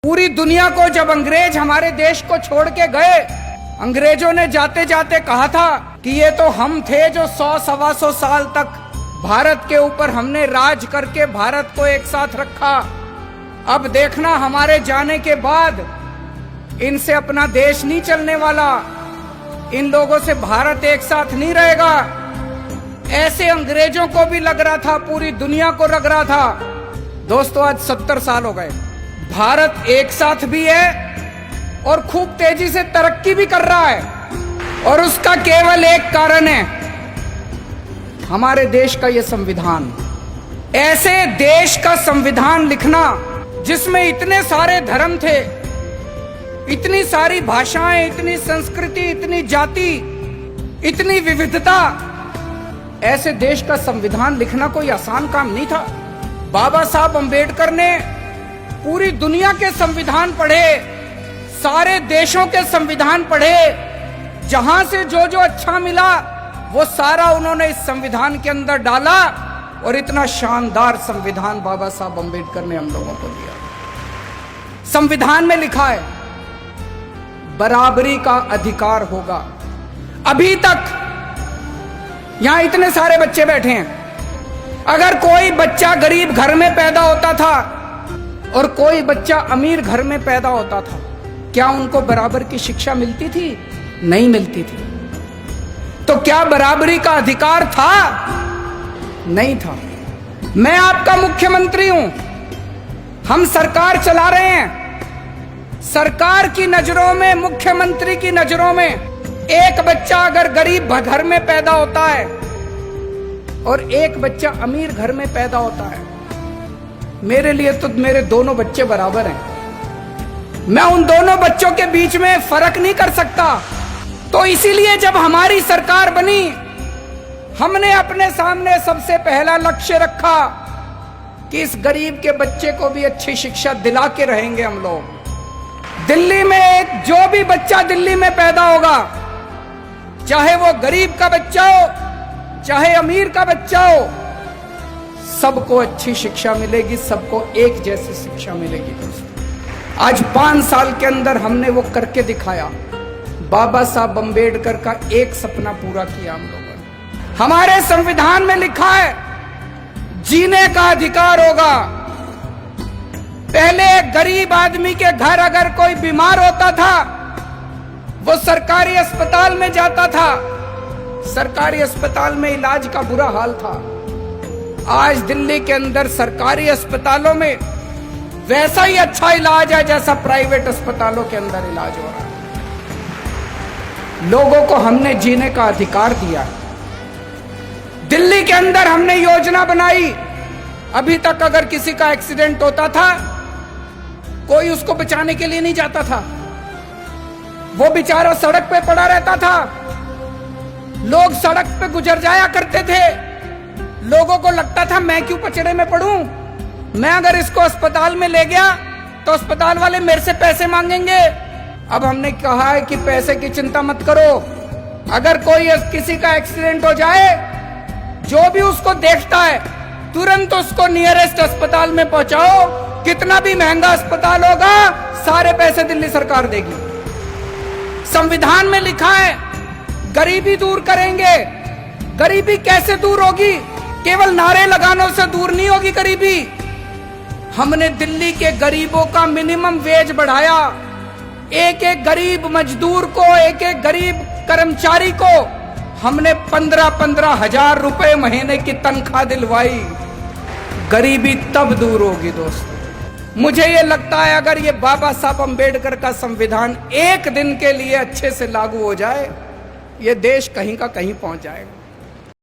पूरी दुनिया को जब अंग्रेज हमारे देश को छोड़ के गए, अंग्रेजों ने जाते जाते कहा था कि ये तो हम थे जो 100-125 साल तक भारत के ऊपर हमने राज करके भारत को एक साथ रखा। अब देखना हमारे जाने के बाद इनसे अपना देश नहीं चलने वाला, इन लोगों से भारत एक साथ नहीं रहेगा। ऐसे अंग्रेजों को भी लग रहा था, पूरी दुनिया को लग रहा था। दोस्तों आज 70 साल हो गए, भारत एक साथ भी है और खूब तेजी से तरक्की भी कर रहा है, और उसका केवल एक कारण है, हमारे देश का ये संविधान। ऐसे देश का संविधान लिखना जिसमें इतने सारे धर्म थे, इतनी सारी भाषाएं, इतनी संस्कृति, इतनी जाति, इतनी विविधता, ऐसे देश का संविधान लिखना कोई आसान काम नहीं था। बाबा साहब अंबेडकर ने पूरी दुनिया के संविधान पढ़े, सारे देशों के संविधान पढ़े, जहां से जो जो अच्छा मिला वो सारा उन्होंने इस संविधान के अंदर डाला, और इतना शानदार संविधान बाबा साहब अंबेडकर ने हम लोगों को दिया। संविधान में लिखा है बराबरी का अधिकार होगा। अभी तक यहां इतने सारे बच्चे बैठे हैं, अगर कोई बच्चा गरीब घर में पैदा होता था और कोई बच्चा अमीर घर में पैदा होता था, क्या उनको बराबर की शिक्षा मिलती थी? नहीं मिलती थी। तो क्या बराबरी का अधिकार था? नहीं था। मैं आपका मुख्यमंत्री हूं, हम सरकार चला रहे हैं। सरकार की नजरों में, मुख्यमंत्री की नजरों में, एक बच्चा अगर गरीब घर में पैदा होता है और एक बच्चा अमीर घर में पैदा होता है, मेरे लिए तो मेरे दोनों बच्चे बराबर हैं। मैं उन दोनों बच्चों के बीच में फर्क नहीं कर सकता। तो इसीलिए जब हमारी सरकार बनी, हमने अपने सामने सबसे पहला लक्ष्य रखा कि इस गरीब के बच्चे को भी अच्छी शिक्षा दिला के रहेंगे हम लोग। दिल्ली में जो भी बच्चा दिल्ली में पैदा होगा, चाहे वो गरीब का बच्चा हो, चाहे अमीर का बच्चा हो, सबको अच्छी शिक्षा मिलेगी, सबको एक जैसी शिक्षा मिलेगी। दोस्तों आज 5 साल के अंदर हमने वो करके दिखाया। बाबा साहब अंबेडकर का एक सपना पूरा किया हम लोगों ने। हमारे संविधान में लिखा है जीने का अधिकार होगा। पहले गरीब आदमी के घर अगर कोई बीमार होता था, वो सरकारी अस्पताल में जाता था, सरकारी अस्पताल में इलाज का बुरा हाल था। आज दिल्ली के अंदर सरकारी अस्पतालों में वैसा ही अच्छा इलाज है जैसा प्राइवेट अस्पतालों के अंदर इलाज हो रहा है। लोगों को हमने जीने का अधिकार दिया। दिल्ली के अंदर हमने योजना बनाई, अभी तक अगर किसी का एक्सीडेंट होता था, कोई उसको बचाने के लिए नहीं जाता था, वो बेचारा सड़क पे पड़ा रहता था। लोग सड़क पे गुजर जाया करते थे, लोगों को लगता था मैं क्यों पचड़े में पड़ूं, मैं अगर इसको अस्पताल में ले गया तो अस्पताल वाले मेरे से पैसे मांगेंगे। अब हमने कहा है कि पैसे की चिंता मत करो, अगर कोई किसी का एक्सीडेंट हो जाए, जो भी उसको देखता है तुरंत उसको नियरेस्ट अस्पताल में पहुंचाओ। कितना भी महंगा अस्पताल होगा, सारे पैसे दिल्ली सरकार देगी। संविधान में लिखा है गरीबी दूर करेंगे। गरीबी कैसे दूर होगी? केवल नारे लगाने से दूर नहीं होगी गरीबी। हमने दिल्ली के गरीबों का मिनिमम वेज बढ़ाया। एक एक गरीब मजदूर को, एक एक गरीब कर्मचारी को हमने 15-15 हजार रुपए महीने की तनख्वाह दिलवाई। गरीबी तब दूर होगी दोस्तों। मुझे ये लगता है अगर ये बाबा साहब अंबेडकर का संविधान एक दिन के लिए अच्छे से लागू हो जाए, ये देश कहीं का कहीं पहुंच जाएगा।